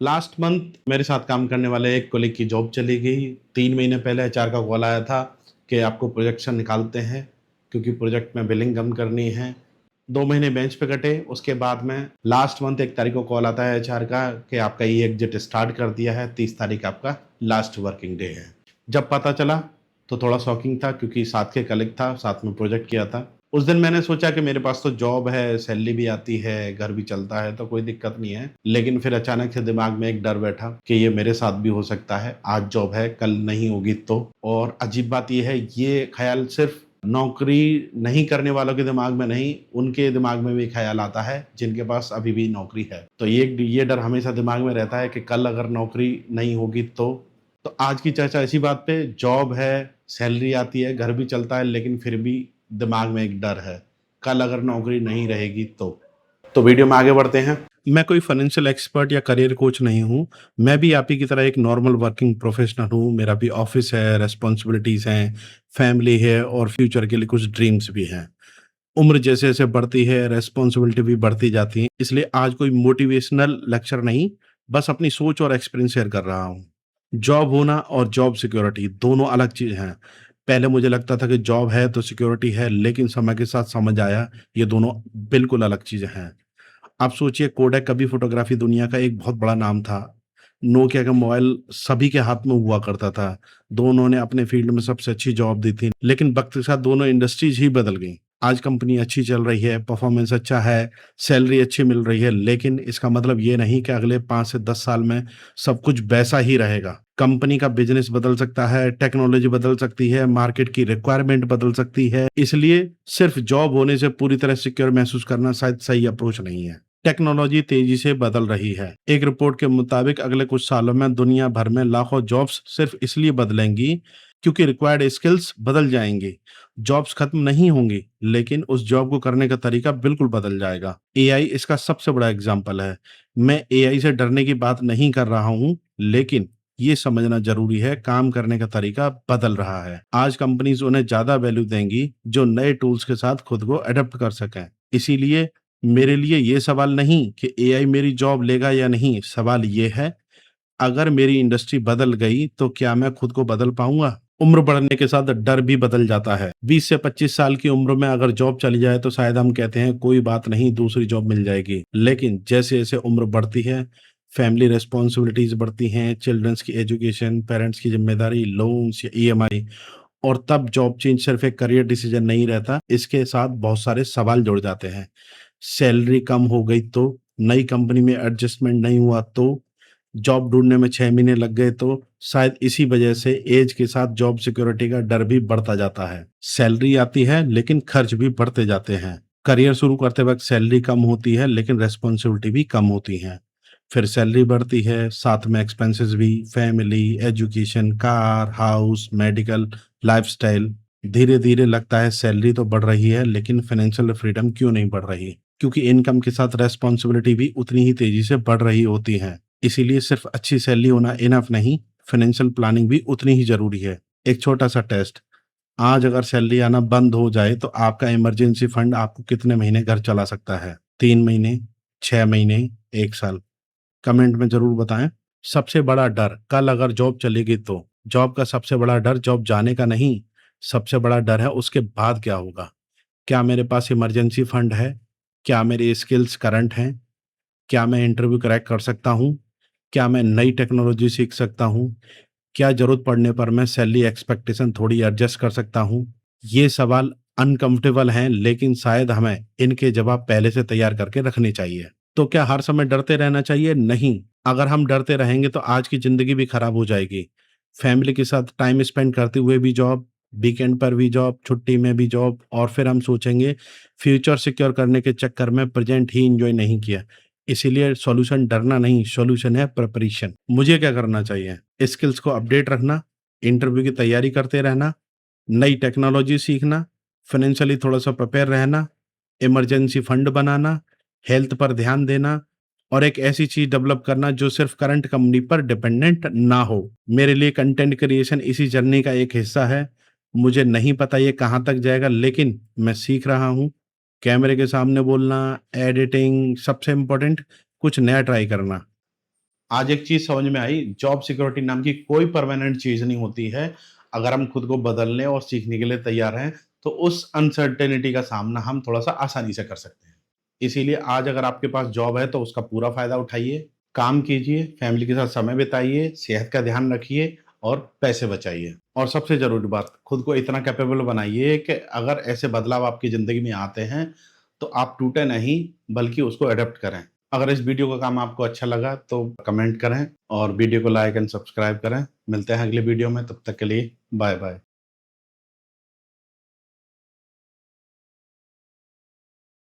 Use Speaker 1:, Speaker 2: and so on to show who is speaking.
Speaker 1: Last month मेरे साथ काम करने वाले एक कलीग की जॉब चली गई। 3 महीने पहले एचआर का कॉल आया था कि आपको प्रोजेक्ट से निकालते हैं क्योंकि प्रोजेक्ट में बिलिंग कम करनी है। 2 महीने बेंच पे कटे, उसके बाद में लास्ट मंथ 1 तारीख को कॉल आता है एचआर का कि आपका ई एग्ज़िट स्टार्ट कर दिया है, 30 तारीख आपका लास्ट वर्किंग डे है। जब पता चला तो थोड़ा शॉकिंग था क्योंकि साथ के कलीग था, साथ में प्रोजेक्ट किया था। उस दिन मैंने सोचा कि मेरे पास तो जॉब है, सैलरी भी आती है, घर भी चलता है तो कोई दिक्कत नहीं है। लेकिन फिर अचानक से दिमाग में एक डर बैठा कि ये मेरे साथ भी हो सकता है, आज जॉब है, कल नहीं होगी तो। और अजीब बात ये है, ये ख़्याल सिर्फ़ नौकरी नहीं करने वालों के दिमाग में नहीं, उनके दिमाग में भी ख़्याल आता है जिनके पास अभी भी नौकरी है। तो ये डर हमेशा दिमाग में रहता है कि कल अगर नौकरी नहीं होगी तो। तो आज की चर्चा इसी बात पे, जॉब है, सैलरी आती है, घर भी चलता है, लेकिन फिर भी दिमाग में एक डर है, कल अगर नौकरी नहीं रहेगी तो। तो वीडियो में आगे बढ़ते हैं। मैं कोई फाइनेंशियल एक्सपर्ट या करियर कोच नहीं हूँ। मैं भी आप ही की तरह एक नॉर्मल वर्किंग प्रोफेशनल हूँ। मेरा भी ऑफिस है, रिस्पॉन्सिबिलिटीज़ हैं, फैमिली है और फ्यूचर के लिए कुछ ड्रीम्स भी हैं। उम्र जैसे-जैसे बढ़ती है, रिस्पॉन्सिबिलिटी भी बढ़ती जाती है। इसलिए आज कोई मोटिवेशनल लेक्चर नहीं, बस अपनी सोच और एक्सपीरियंस शेयर कर रहा हूँ। जॉब होना और जॉब सिक्योरिटी दोनों अलग चीज़ हैं। पहले मुझे लगता था कि जॉब है तो सिक्योरिटी है, लेकिन समय के साथ समझ आया ये दोनों बिल्कुल अलग चीज़ें हैं। आप सोचिए, कोडैक कभी फोटोग्राफी दुनिया का एक बहुत बड़ा नाम था। नोकिया का मोबाइल सभी के हाथ में हुआ करता था। दोनों ने अपने फील्ड में सबसे अच्छी जॉब दी थी, लेकिन वक़्त के साथ दोनों इंडस्ट्रीज़ ही बदल गईं। आज कंपनी अच्छी चल रही है, परफॉर्मेंस अच्छा है, सैलरी अच्छी मिल रही है, लेकिन इसका मतलब ये नहीं कि अगले 5 से 10 साल में सब कुछ वैसा ही रहेगा। कंपनी का बिज़नेस बदल सकता है, टेक्नोलॉजी बदल सकती है, मार्केट की रिक्वायरमेंट बदल सकती है। इसलिए सिर्फ जॉब होने से पूरी तरह सिक्योर महसूस करना शायद सही अप्रोच नहीं है। टेक्नोलॉजी तेजी से बदल रही है। एक रिपोर्ट के मुताबिक अगले कुछ सालों में दुनिया भर में लाखों जॉब्स सिर्फ इसलिए बदलेंगी क्योंकि रिक्वायर्ड स्किल्स बदल जाएंगी। जॉब्स खत्म नहीं होंगी, लेकिन उस जॉब को करने का तरीका बिल्कुल बदल जाएगा। एआई इसका सबसे बड़ा एग्जाम्पल है। मैं एआई से डरने की बात नहीं कर रहा हूं, लेकिन ये समझना जरूरी है, काम करने का तरीका बदल रहा है। आज कंपनीज उन्हें ज्यादा वैल्यू देंगी जो नए टूल्स के साथ खुद को अडेप्ट कर सकें। इसीलिए मेरे लिए ये सवाल नहीं कि एआई मेरी जॉब लेगा या नहीं, सवाल ये है, अगर मेरी इंडस्ट्री बदल गई तो क्या मैं खुद को बदल पाऊंगा? उम्र बढ़ने के साथ डर भी बदल जाता है। 20 से 25 साल की उम्र में अगर जॉब चली जाए तो शायद हम कहते हैं कोई बात नहीं, दूसरी जॉब मिल जाएगी। लेकिन जैसे जैसे उम्र बढ़ती है, फैमिली रिस्पॉन्सिबिलिटीज बढ़ती हैं, चिल्ड्रंस की एजुकेशन, पेरेंट्स की जिम्मेदारी, लोन्स या ईएमआई, और तब जॉब चेंज सिर्फ एक करियर डिसीजन नहीं रहता, इसके साथ बहुत सारे सवाल जुड़ जाते हैं। सैलरी कम हो गई तो, नई कंपनी में एडजस्टमेंट नहीं हुआ तो, जॉब ढूंढने में 6 महीने लग गए तो, शायद इसी वजह से एज के साथ जॉब सिक्योरिटी का डर भी बढ़ता जाता है। सैलरी आती है लेकिन खर्च भी बढ़ते जाते हैं। करियर शुरू करते वक्त सैलरी कम होती है लेकिन रेस्पॉन्सिबिलिटी भी कम होती है। फिर सैलरी बढ़ती है, साथ में एक्सपेंसेस भी, family, education, car, house, medical, lifestyle. धीरे धीरे लगता है सैलरी तो बढ़ रही है, लेकिन फाइनेंशियल फ्रीडम क्यों नहीं बढ़ रही? क्योंकि इनकम के साथ रेस्पॉन्सिबिलिटी भी उतनी ही तेजी से बढ़ रही होती है। इसीलिए सिर्फ अच्छी सैलरी होना इनफ नहीं, फाइनेंशियल प्लानिंग भी उतनी ही जरूरी है। एक छोटा सा टेस्ट, आज अगर सैलरी आना बंद हो जाए तो आपका इमरजेंसी फंड आपको कितने महीने घर चला सकता है? 3 महीने, 6 महीने, 1 साल? कमेंट में जरूर बताएं। सबसे बड़ा डर, कल अगर जॉब चलेगी तो। जॉब का सबसे बड़ा डर जॉब जाने का नहीं, सबसे बड़ा डर है उसके बाद क्या होगा। क्या मेरे पास इमरजेंसी फंड है? क्या मेरी स्किल्स करंट हैं? क्या मैं इंटरव्यू क्रैक कर सकता हूँ? क्या मैं नई टेक्नोलॉजी सीख सकता हूँ? क्या जरूरत पड़ने पर मैं सैलरी एक्सपेक्टेशन थोड़ी एडजस्ट कर सकता हूँ? ये सवाल अनकंफर्टेबल हैं, लेकिन शायद हमें इनके जवाब पहले से तैयार करके रखने चाहिए। तो क्या हर समय डरते रहना चाहिए? नहीं। अगर हम डरते रहेंगे तो आज की जिंदगी भी खराब हो जाएगी। फैमिली के साथ टाइम स्पेंड करते हुए भी जॉब, वीकेंड पर भी जॉब, छुट्टी में भी जॉब, और फिर हम सोचेंगे फ्यूचर सिक्योर करने के चक्कर में प्रेजेंट ही एंजॉय नहीं किया। इसीलिए सॉल्यूशन डरना नहीं, सॉल्यूशन है प्रिपरेशन। मुझे क्या करना चाहिए? स्किल्स को अपडेट रखना, इंटरव्यू की तैयारी करते रहना, नई टेक्नोलॉजी सीखना, फाइनेंशियली थोड़ा सा प्रिपेयर रहना, इमरजेंसी फंड बनाना, हेल्थ पर ध्यान देना, और एक ऐसी चीज डेवलप करना जो सिर्फ करंट कंपनी पर डिपेंडेंट ना हो। मेरे लिए कंटेंट क्रिएशन इसी जर्नी का एक हिस्सा है। मुझे नहीं पता ये कहाँ तक जाएगा, लेकिन मैं सीख रहा हूँ। कैमरे के सामने बोलना, एडिटिंग, सबसे इम्पोर्टेंट कुछ नया ट्राई करना। आज एक चीज़ समझ में आई, जॉब सिक्योरिटी नाम की कोई परमानेंट चीज़ नहीं होती है। अगर हम खुद को बदलने और सीखने के लिए तैयार हैं, तो उस अनसर्टेनिटी का सामना हम थोड़ा-सा आसानी से कर सकते हैं। इसीलिए आज अगर आपके पास जॉब है, तो उसका पूरा फ़ायदा उठाइए, काम कीजिए, फैमिली के साथ समय बिताइए, सेहत का ध्यान रखिए और पैसे बचाइए। और सबसे ज़रूरी बात, खुद को इतना कैपेबल बनाइए कि अगर ऐसे बदलाव आपकी ज़िंदगी में आते हैं, तो आप टूटे नहीं, बल्कि उसको अडॉप्ट करें। अगर इस वीडियो का काम आपको अच्छा लगा तो कमेंट करें और वीडियो को लाइक एंड सब्सक्राइब करें। मिलते हैं अगले वीडियो में, तब तक के लिए बाय बाय।